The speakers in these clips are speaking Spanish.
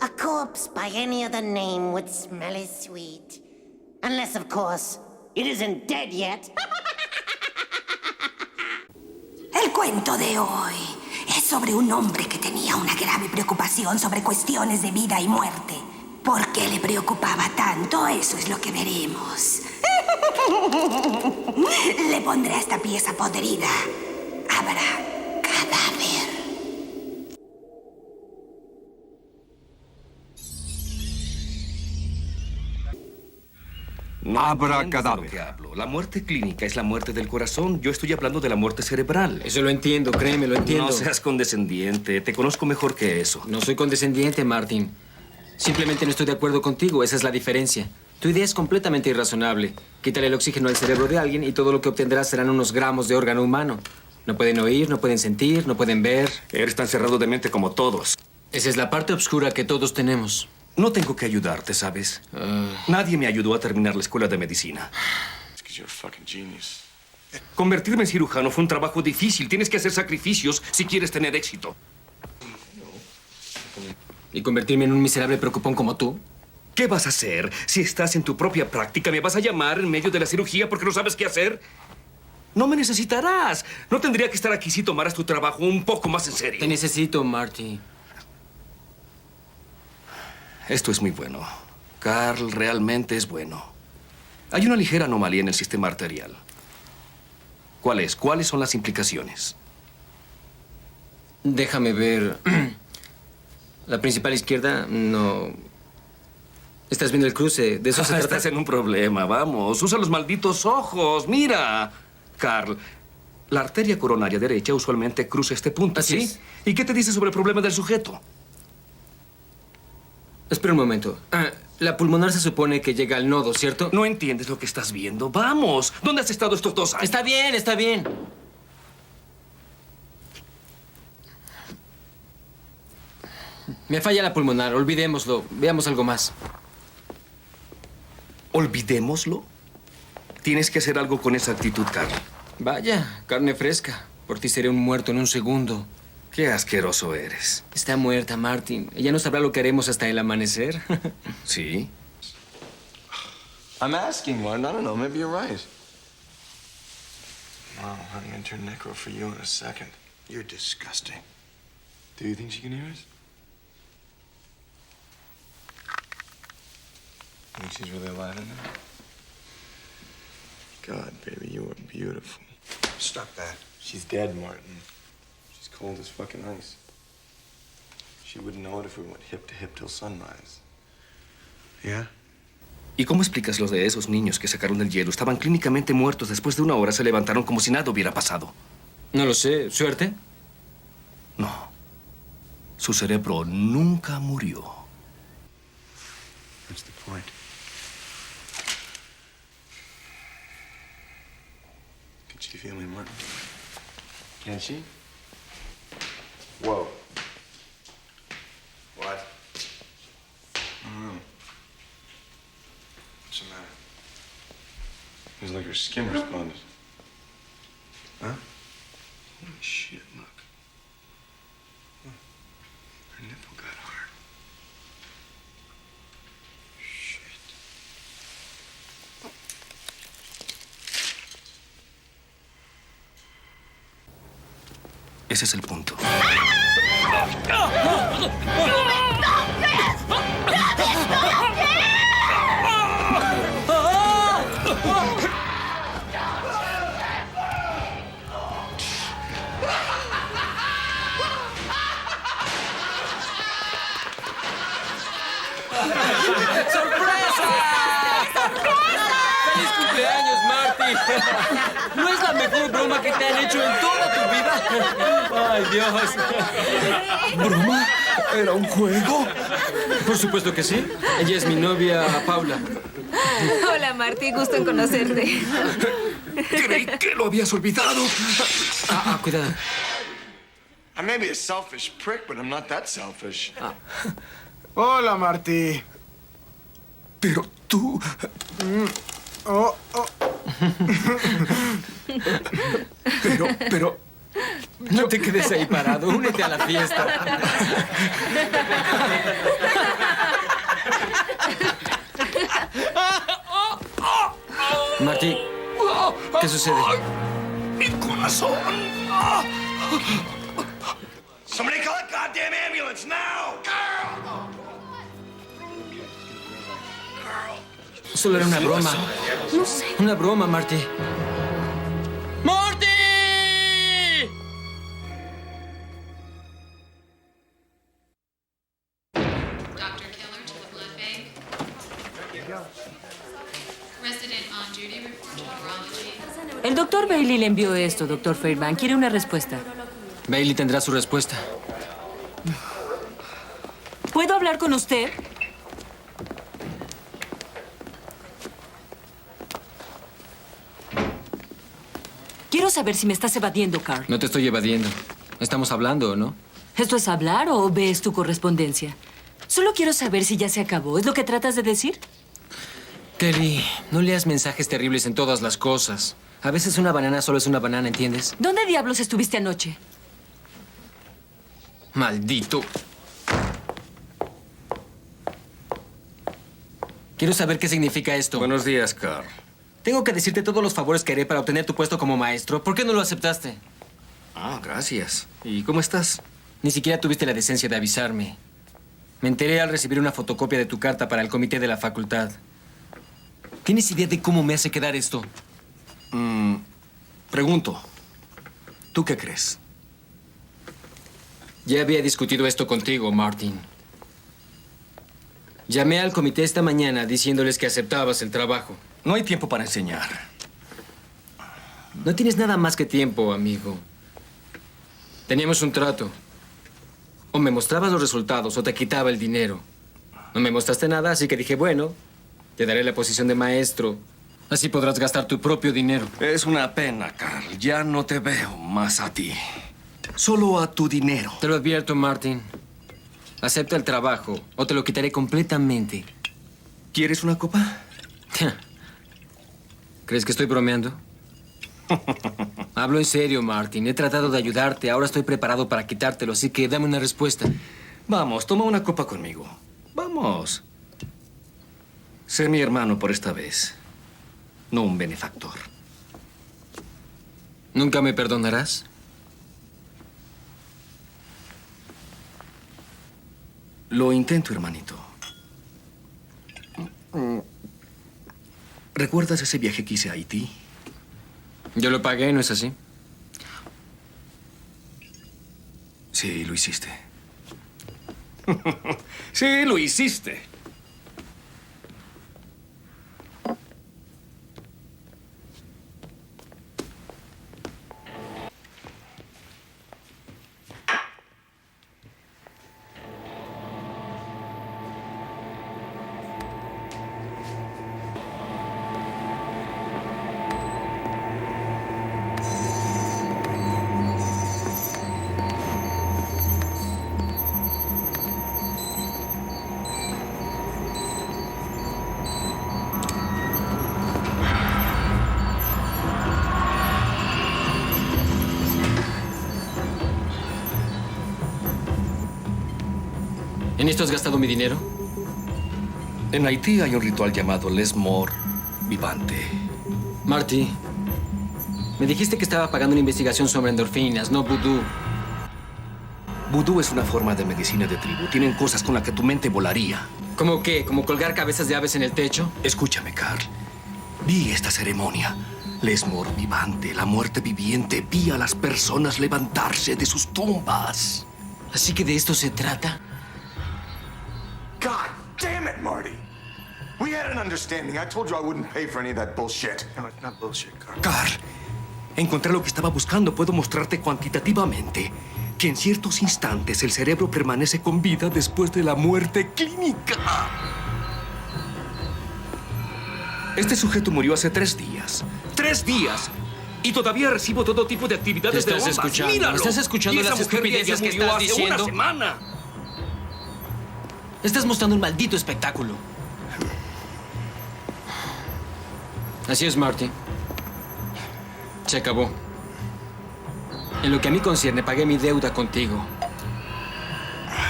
A corpse by any other name would smell as sweet. Unless, of course, it isn't dead yet. El cuento de hoy es sobre un hombre que tenía una grave preocupación sobre cuestiones de vida y muerte. ¿Por qué le preocupaba tanto? Eso es lo que veremos. Le pondré a esta pieza podrida. Habrá cadáver. Habrá entiendes de cadáver. lo que hablo. La muerte clínica es la muerte del corazón. Yo estoy hablando de la muerte cerebral. Eso lo entiendo, créeme, lo entiendo. No seas condescendiente. Te conozco mejor que eso. No soy condescendiente, Martin. Simplemente no estoy de acuerdo contigo. Esa es la diferencia. Tu idea es completamente irrazonable. Quítale el oxígeno al cerebro de alguien y todo lo que obtendrás serán unos gramos de órgano humano. No pueden oír, no pueden sentir, no pueden ver. Eres tan cerrado de mente como todos. Esa es la parte oscura que todos tenemos. No tengo que ayudarte, ¿sabes? Nadie me ayudó a terminar la escuela de medicina. It's 'cause you're a fucking genius. Convertirme en cirujano fue un trabajo difícil. Tienes que hacer sacrificios si quieres tener éxito. ¿Y convertirme en un miserable preocupón como tú? ¿Qué vas a hacer si estás en tu propia práctica? ¿Me vas a llamar en medio de la cirugía porque no sabes qué hacer? No me necesitarás. No tendría que estar aquí si tomaras tu trabajo un poco más en serio. Te necesito, Marty. Esto es muy bueno. Carl realmente es bueno. Hay una ligera anomalía en el sistema arterial. ¿Cuál es? ¿Cuáles son las implicaciones? Déjame ver. La principal izquierda, no. ¿Estás viendo el cruce? ¿De eso se trata? Estás en un problema, vamos. Usa los malditos ojos. Mira, Carl. La arteria coronaria derecha usualmente cruza este punto, Así ¿sí? es. ¿Y qué te dice sobre el problema del sujeto? Espera un momento. La pulmonar se supone que llega al nodo, ¿cierto? No entiendes lo que estás viendo. Vamos. ¿Dónde has estado estos 2 años? Está bien, está bien. Me falla la pulmonar, olvidémoslo. Veamos algo más. ¿Olvidémoslo? Tienes que hacer algo con esa actitud, Carl. Vaya, carne fresca. Por ti seré un muerto en un segundo. Qué asqueroso eres. Está muerta, Martin. Ella no sabrá lo que haremos hasta el amanecer. ¿Sí? I'm asking, Martin. I don't know. Maybe you're right. Mom, I'm gonna turn necro for you in a second. You're disgusting. Do you think she can hear us? Think she's really alive in there? God, baby, you are beautiful. Stop that. She's dead, Martin. She's cold as fucking ice. She wouldn't know it if we went hip to hip till sunrise. Yeah? ¿Y cómo explicas lo de esos niños que sacaron del hielo? Estaban clínicamente muertos. Después de 1 hora se levantaron como si nada hubiera pasado. No lo sé. ¿Suerte? No. Su cerebro nunca murió. What's the point? Can she feel me, Martin? Can she? Whoa. What? I don't know. What's the matter? It's like her skin responded. Huh? Holy shit, look. Her nipple got hard. Shit. Ese es el punto. ¡Feliz cumpleaños, Marty! ¿No es la mejor broma que te han hecho en toda tu vida? ¡Ay, Dios! ¿Broma? ¿Era un juego? Por supuesto que sí. Ella es mi novia, Paula. Hola, Marty. Gusto en conocerte. Creí que lo habías olvidado. Cuidado. I may be a selfish prick, but I'm not that selfish. Hola, Marty. Pero tú... Oh, oh. Pero... No te quedes ahí parado. Únete a la fiesta. ¿Qué sucede? ¡Mi corazón! Somebody call a goddamn ambulance now! Solo era una broma. No sé. Una broma, Marty. ¡Marty! Dr. Keller to the blood bank. Resident on duty report to neurology. El doctor Bailey le envió esto, doctor Fairbank. Quiere una respuesta. Bailey tendrá su respuesta. ¿Puedo hablar con usted? Quiero saber si me estás evadiendo, Carl. No te estoy evadiendo. Estamos hablando, ¿no? ¿Esto es hablar o ves tu correspondencia? Solo quiero saber si ya se acabó. ¿Es lo que tratas de decir? Kelly, no leas mensajes terribles en todas las cosas. A veces una banana solo es una banana, ¿entiendes? ¿Dónde diablos estuviste anoche? Maldito. Quiero saber qué significa esto. Buenos días, Carl. Tengo que decirte todos los favores que haré para obtener tu puesto como maestro. ¿Por qué no lo aceptaste? Ah, gracias. ¿Y cómo estás? Ni siquiera tuviste la decencia de avisarme. Me enteré al recibir una fotocopia de tu carta para el comité de la facultad. ¿Tienes idea de cómo me hace quedar esto? Pregunto, ¿tú qué crees? Ya había discutido esto contigo, Martin. Llamé al comité esta mañana diciéndoles que aceptabas el trabajo. No hay tiempo para enseñar. No tienes nada más que tiempo, amigo. Teníamos un trato. O me mostrabas los resultados o te quitaba el dinero. No me mostraste nada, así que dije, bueno, te daré la posición de maestro. Así podrás gastar tu propio dinero. Es una pena, Carl. Ya no te veo más a ti. Solo a tu dinero. Te lo advierto, Martin. Acepta el trabajo o te lo quitaré completamente. ¿Quieres una copa? ¿Crees que estoy bromeando? Hablo en serio, Martin. He tratado de ayudarte. Ahora estoy preparado para quitártelo, así que dame una respuesta. Vamos, toma una copa conmigo. Vamos. Sé mi hermano por esta vez, no un benefactor. ¿Nunca me perdonarás? Lo intento, hermanito. ¿Recuerdas ese viaje que hice a Haití? Yo lo pagué, ¿no es así? Sí, lo hiciste. Sí, lo hiciste. ¿En esto has gastado mi dinero? En Haití hay un ritual llamado Les Morts Vivante. Marty, me dijiste que estaba pagando una investigación sobre endorfinas, no vudú. Vudú es una forma de medicina de tribu. Tienen cosas con las que tu mente volaría. ¿Cómo qué? ¿Como colgar cabezas de aves en el techo? Escúchame, Carl. Vi esta ceremonia. Les Morts Vivante, la muerte viviente. Vi a las personas levantarse de sus tumbas. ¿Así que de esto se trata? God damn it, Marty! We had an understanding. I told you I wouldn't pay for any of that bullshit. No, it's not bullshit, Carl. Carl, encontré lo que estaba buscando. Puedo mostrarte cuantitativamente que en ciertos instantes el cerebro permanece con vida después de la muerte clínica. Este sujeto murió hace 3 días. 3 días. Y todavía recibo todo tipo de actividades ¿Te estás de bombas. escuchando? Míralo. ¿Estás escuchando Y esa las mujer estupideces que murió estás hace diciendo? una semana. Estás mostrando un maldito espectáculo. Así es, Marty. Se acabó. En lo que a mí concierne, pagué mi deuda contigo.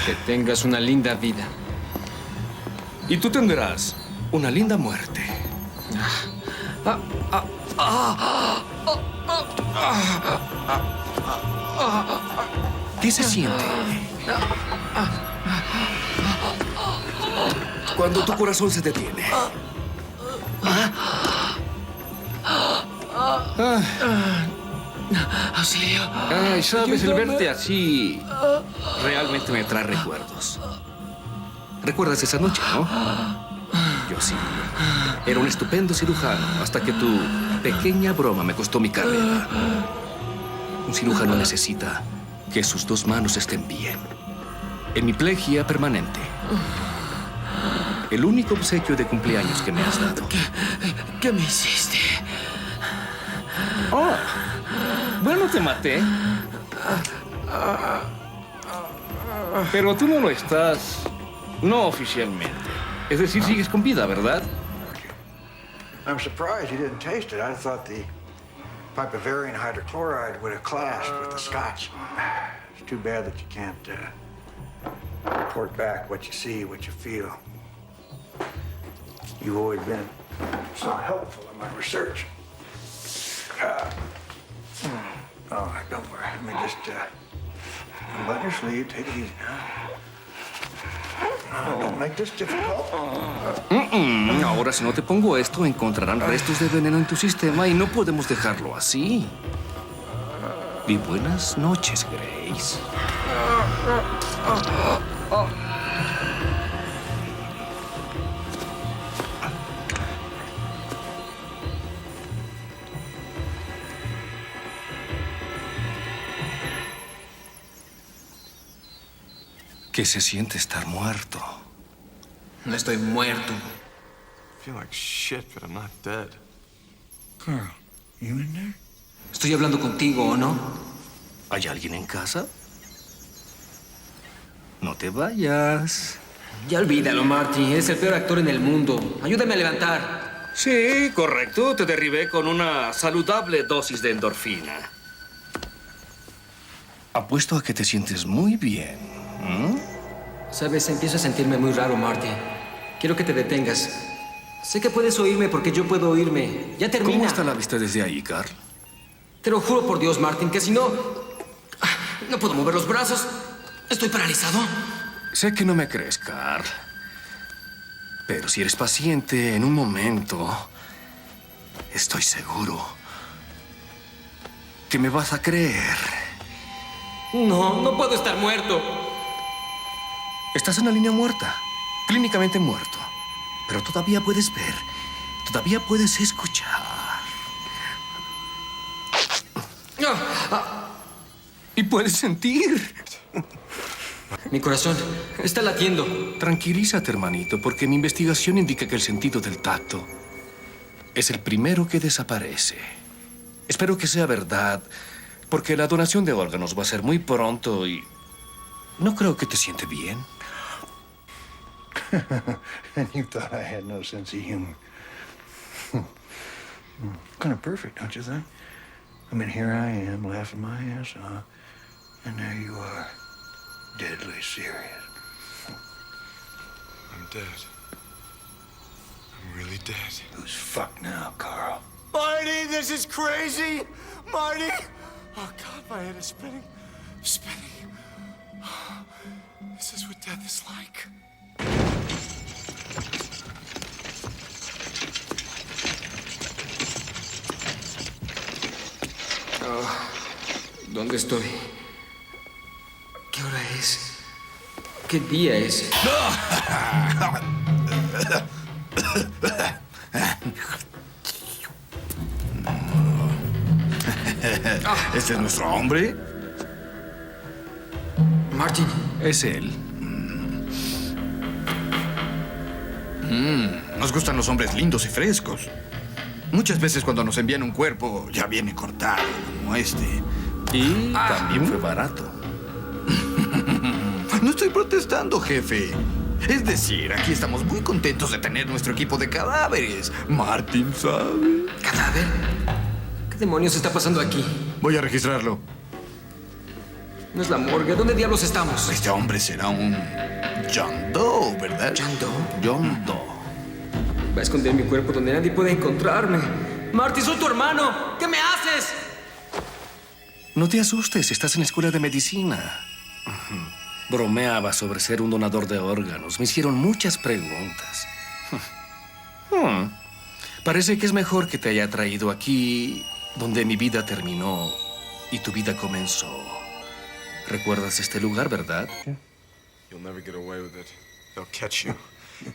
Que tengas una linda vida. Y tú tendrás una linda muerte. ¿Qué se siente cuando tu corazón se detiene? Auxilio. Ay, sabes, el verte así realmente me trae recuerdos. ¿Recuerdas esa noche, no? Yo sí. Era un estupendo cirujano hasta que tu pequeña broma me costó mi carrera. Un cirujano necesita que sus dos manos estén bien. Hemiplegia permanente. El único obsequio de cumpleaños que me has dado. ¿Qué me hiciste? Oh, bueno, te maté. Pero tú no lo estás. No oficialmente. Es decir, sigues con vida, ¿verdad? I'm surprised you didn't taste it. I thought the Pipavarian hydrochloride would have clashed with the scotch. It's too bad that you can't report back what you see, what you feel. You've always been so helpful in my research. Oh, don't worry. Let me just unbutton your sleeve. Take it easy now. No, don't make this difficult. Ahora, si no te pongo esto, encontrarán restos de veneno en tu sistema y no podemos dejarlo así. Y buenas noches, Grace. ¿Qué se siente estar muerto? No estoy muerto. I feel like shit, but I'm not dead. Carl, you in there? ¿Estoy hablando contigo o no? ¿Hay alguien en casa? No te vayas. Ya olvídalo, Marty. Eres el peor actor en el mundo. Ayúdame a levantar. Sí, correcto. Te derribé con una saludable dosis de endorfina. Apuesto a que te sientes muy bien. Sabes, empiezo a sentirme muy raro, Marty. Quiero que te detengas. Sé que puedes oírme porque yo puedo oírme. Ya termina. ¿Cómo está la vista desde ahí, Carl? Te lo juro por Dios, Martin, que si no... No puedo mover los brazos. Estoy paralizado. Sé que no me crees, Carl. Pero si eres paciente, en un momento... Estoy seguro... que me vas a creer. No, no puedo estar muerto. Estás en la línea muerta. Clínicamente muerto. Pero todavía puedes ver. Todavía puedes escuchar. Y puedes sentir. Mi corazón está latiendo. Tranquilízate, hermanito, porque mi investigación indica que el sentido del tacto es el primero que desaparece. Espero que sea verdad, porque la donación de órganos va a ser muy pronto y no creo que te siente bien. And you thought I had no sense of humor. Kind of perfect, don't you think? I mean, here I am, laughing my ass off, and there you are, deadly serious. I'm dead. I'm really dead. Who's fucked now, Carl? Marty, this is crazy! Marty! Oh, God, my head is spinning. Spinning. This is what death is like. ¿Dónde estoy? ¿Qué hora es? ¿Qué día es? ¿Este es nuestro hombre? Martin. Es él. Nos gustan los hombres lindos y frescos. Muchas veces cuando nos envían un cuerpo ya viene cortado, como este. Y también fue barato. No estoy protestando, jefe. Es decir, aquí estamos muy contentos de tener nuestro equipo de cadáveres. Martin sabe. ¿Cadáver? ¿Qué demonios está pasando aquí? Voy a registrarlo. No es la morgue. ¿Dónde diablos estamos? Este hombre será un John Doe, ¿verdad? ¿John Doe? John Doe. Va a esconder mi cuerpo donde nadie pueda encontrarme. Marty, soy tu hermano. ¿Qué me haces? No te asustes, estás en la escuela de medicina. Bromeaba sobre ser un donador de órganos. Me hicieron muchas preguntas. Parece que es mejor que te haya traído aquí, donde mi vida terminó y tu vida comenzó. ¿Recuerdas este lugar, verdad? You'll never get away with it. They'll catch you.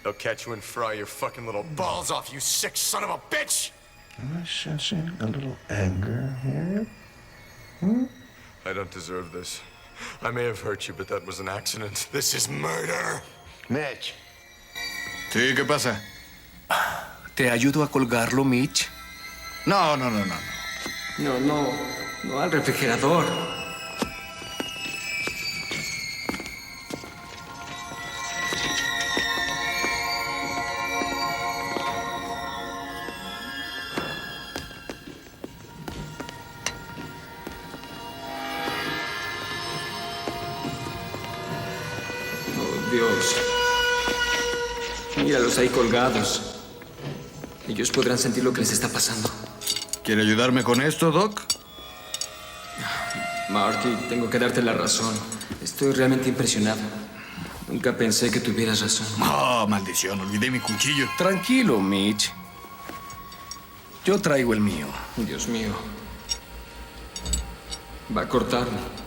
They'll catch you and fry your fucking little balls off, you sick son of a bitch! Am I sensing a little anger here? I don't deserve this. I may have hurt you, but that was an accident. This is murder! Mitch. Sí, ¿qué pasa? ¿Te ayudo a colgarlo, Mitch? No. No al refrigerador. Oh, Dios. Míralos ahí colgados. Ellos podrán sentir lo que les está pasando. ¿Quiere ayudarme con esto, Doc? Marty, tengo que darte la razón. Estoy realmente impresionado. Nunca pensé que tuvieras razón. Oh, maldición, olvidé mi cuchillo. Tranquilo, Mitch. Yo traigo el mío. Dios mío. Va a cortarme.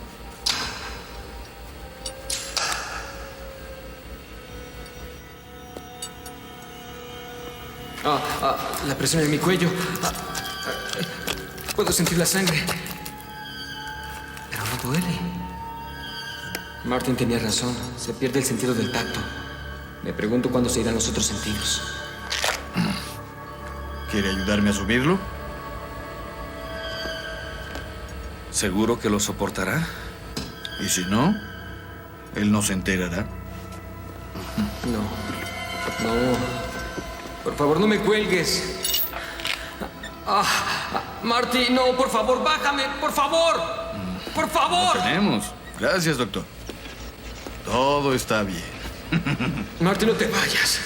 La presión en mi cuello. Puedo sentir la sangre. Pero no duele. Martin tenía razón. Se pierde el sentido del tacto. Me pregunto cuándo se irán los otros sentidos. ¿Quiere ayudarme a subirlo? ¿Seguro que lo soportará? Y si no, él no se enterará. No. Por favor, no me cuelgues. Marty, no, por favor, bájame, por favor. Por favor. Tenemos. Gracias, doctor. Todo está bien. Marty, no te vayas.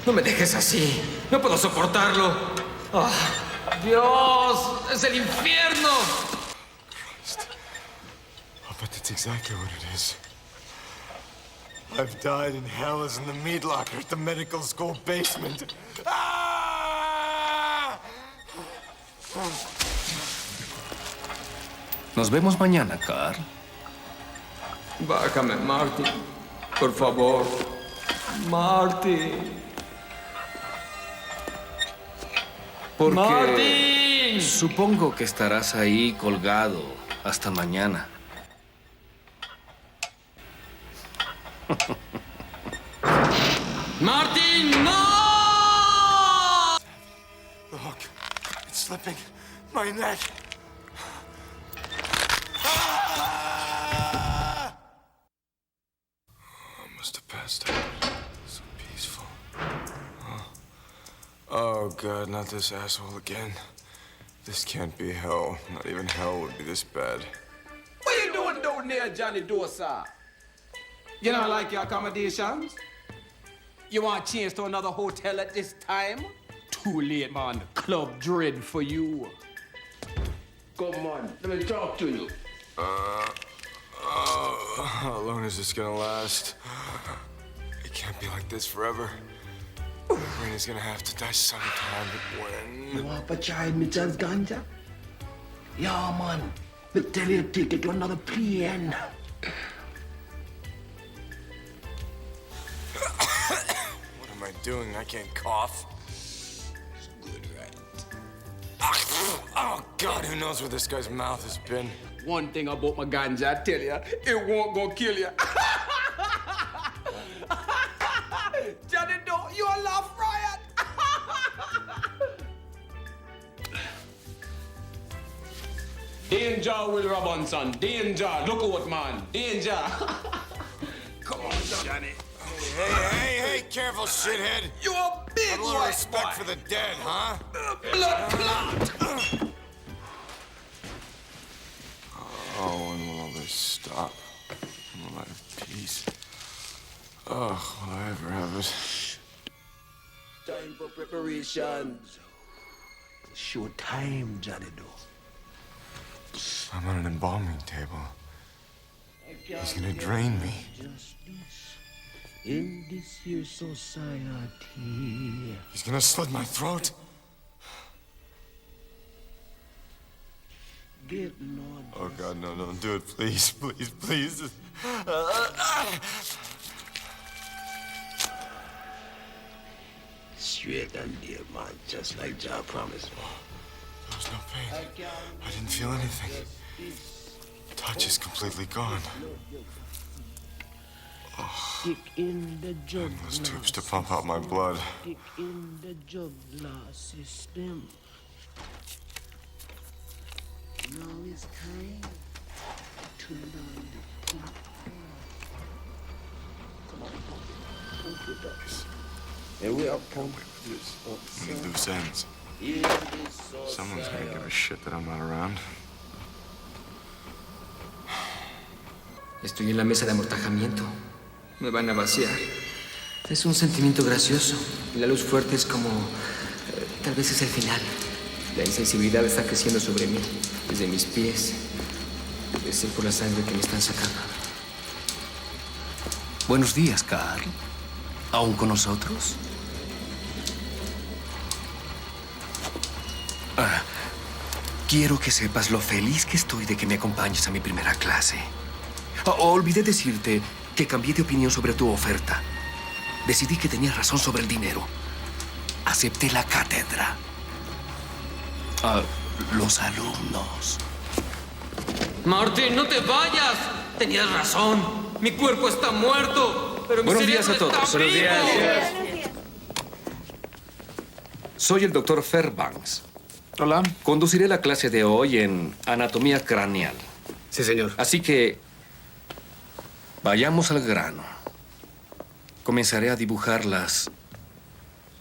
No me dejes así. No puedo soportarlo. Dios, es el infierno. I'll bet that's exactly what it is. I've died in hell as in the meat locker at the medical school basement. Ah! Nos vemos mañana, Carl. Bájame, Marty. Por favor. Marty. Porque ¡Martin! supongo que estarás ahí colgado hasta mañana. ¡Martin, no! Look, it's slipping. My neck. I must have passed out. So peaceful. Oh, God, not this asshole again. This can't be hell. Not even hell would be this bad. What you doing down there, Johnny Dosa? You don't like your accommodations? You want to change to another hotel at this time? Too late, man. Club dread for you. Come on, let me talk to you. How long is this gonna last? It can't be like this forever. Raina's gonna have to die sometime, but when? You want to try Mitchell's ganja? Yeah, man. But tell you to take it to another plane. What am I doing? I can't cough. It's good, right? Oh, God, who knows where this guy's mouth has been? One thing about my ganja, I tell you, it won't go kill you. Johnny Doe, you a laugh riot. Danger, Will Robinson. Danger. Look out, man. Danger. Come on, Johnny. Hey, careful, shithead. You a big Have a little white respect boy. for the dead, huh? Blood clot. Oh, when will all this stop? When will I have peace? Oh, will I ever have it? Time for preparations. Show time, Johnny Doe. I'm on an embalming table. He's gonna drain me. In this here society. He's gonna slit my throat. Get Lord. Oh God, no, don't do it, please, please, please. Straight and dear, man, just like Jah promised. There was no pain. I didn't feel anything. Touch is completely gone. Stick in the jugular. Those tubes to pump out my blood. Stick in the jugular system. Now it's time to learn the thing. Come on, pump it up. And we are pumping this up. Any loose ends. Someone's gonna give a shit that I'm not around. Estoy en la mesa de amortajamiento. Me van a vaciar. Es un sentimiento gracioso. Y la luz fuerte es como... tal vez es el final. La insensibilidad está creciendo sobre mí, desde mis pies. Debe ser por la sangre que me están sacando. Buenos días, Carl. ¿Aún con nosotros? Quiero que sepas lo feliz que estoy de que me acompañes a mi primera clase. Olvidé decirte que cambié de opinión sobre tu oferta. Decidí que tenías razón sobre el dinero. Acepté la cátedra. Los alumnos. Martin, no te vayas. Tenías razón. Mi cuerpo está muerto, pero mi Buenos días cerebro a todos. está Buenos vivo. días. Soy el doctor Fairbanks. Hola. Conduciré la clase de hoy en anatomía craneal. Sí, señor. Así que vayamos al grano. Comenzaré a dibujar las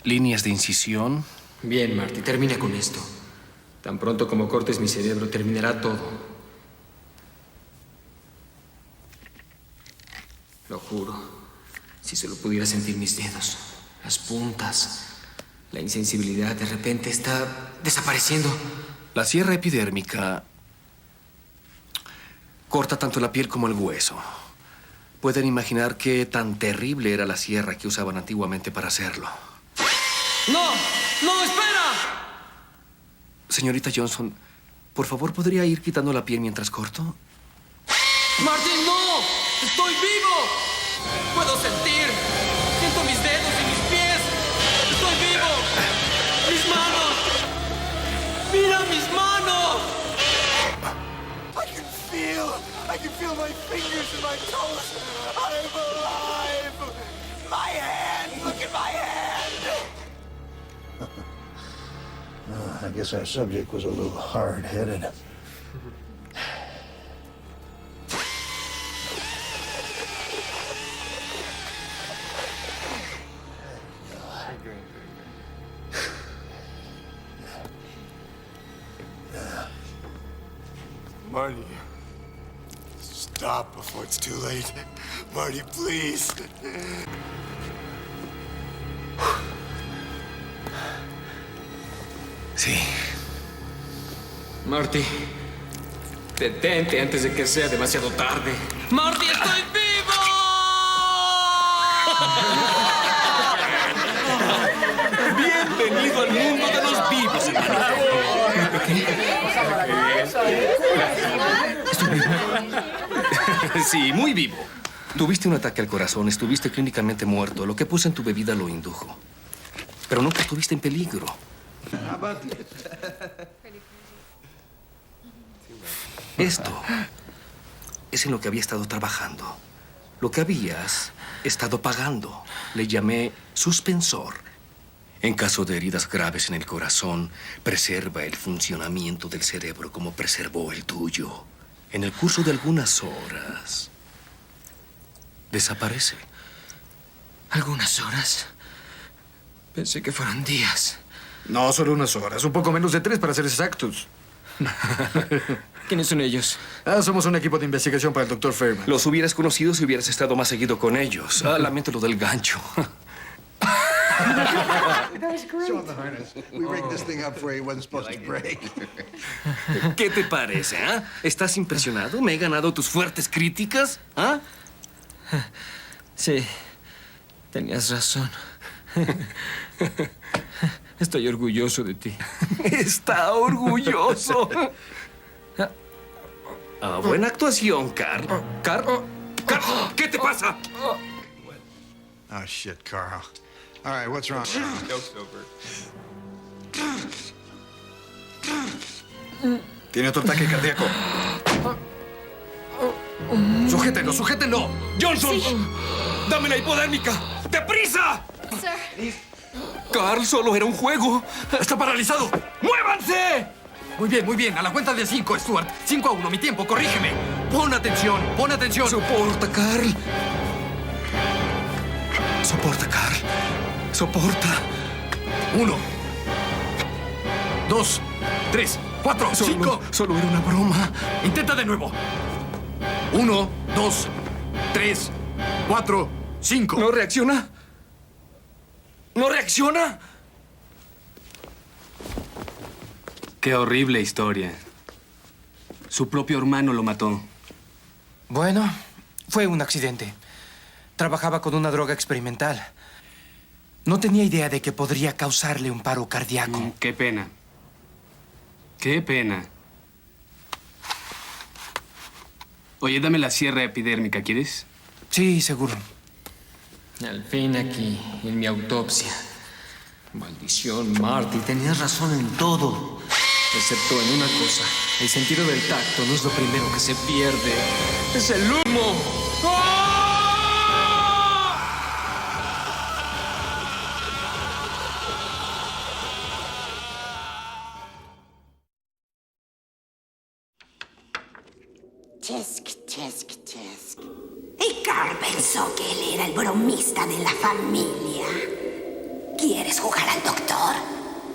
líneas de incisión. Bien, Marty, termina con esto. Tan pronto como cortes mi cerebro, terminará todo. Lo juro. Si solo pudiera sentir mis dedos, las puntas, la insensibilidad de repente está desapareciendo. La sierra epidérmica corta tanto la piel como el hueso. Pueden imaginar qué tan terrible era la sierra que usaban antiguamente para hacerlo. ¡No! ¡No, espera! Señorita Johnson, por favor, ¿podría ir quitando la piel mientras corto? ¡Martin, no! ¡Estoy vivo! ¡Puedo sentir! ¡Siento mis dedos y mis pies! ¡Estoy vivo! ¡Mis manos! ¡Mira mis manos! I can feel my fingers and my toes. I'm alive. My hand, look at my hand. I guess our subject was a little hard-headed. Marty, stop before it's too late. Marty, please. Sí. Marty, detente antes de que sea demasiado tarde. ¡Marty, estoy vivo! Bienvenido al mundo de los vivos, hermano. Sí, muy vivo. Tuviste un ataque al corazón, estuviste clínicamente muerto. Lo que puse en tu bebida lo indujo. Pero nunca estuviste en peligro. Esto es en lo que había estado trabajando. Lo que habías estado pagando. Le llamé suspensor. En caso de heridas graves en el corazón, preserva el funcionamiento del cerebro como preservó el tuyo. En el curso de algunas horas, desaparece. ¿Algunas horas? Pensé que fueran días. No, solo unas horas. Un poco menos de 3 para ser exactos. ¿Quiénes son ellos? Somos un equipo de investigación para el Dr. Fairbanks. Los hubieras conocido si hubieras estado más seguido con ellos. Lamento lo del gancho. Show him the harness. We rigged this thing up for you. It wasn't supposed to break. ¿Qué te parece, ah? ¿Estás impresionado? ¿Me he ganado tus fuertes críticas? ¿Ah? Sí, tenías razón. Estoy orgulloso de ti. Está orgulloso. Ah, buena actuación, Carl. Carl, ¿qué te pasa? Oh, shit, Carl. All right, what's wrong? Tiene otro ataque cardíaco. Sujétenlo, sujétenlo. ¡Johnson! ¡Dame la hipodérmica! ¡Deprisa! Sir. Carl, solo era un juego. Está paralizado. ¡Muévanse! Muy bien, muy bien. A la cuenta de 5, Stuart. 5-1, mi tiempo, corrígeme. Pon atención, pon atención. Soporta, Carl. Soporta, Carl. Soporta. 1, 2, 3, 4, 5. Solo era una broma. Intenta de nuevo. 1, 2, 3, 4, 5. ¿No reacciona? ¿No reacciona? Qué horrible historia. Su propio hermano lo mató. Bueno, fue un accidente. Trabajaba con una droga experimental. No tenía idea de que podría causarle un paro cardíaco. Qué pena. Qué pena. Oye, dame la sierra epidérmica, ¿quieres? Sí, seguro. Al fin aquí, en mi autopsia. Maldición, Marty, tenías razón en todo. Excepto en una cosa. El sentido del tacto no es lo primero que se pierde. ¡Es el humo! Tisk, tisk, tisk. Y Carl pensó que él era el bromista de la familia. ¿Quieres jugar al doctor?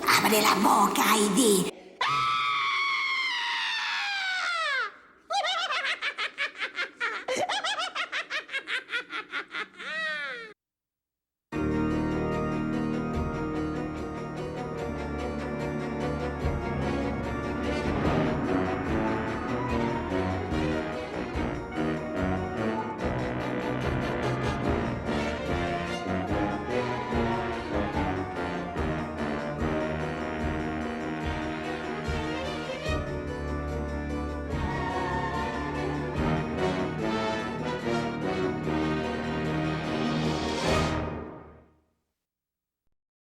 Abre la boca y di,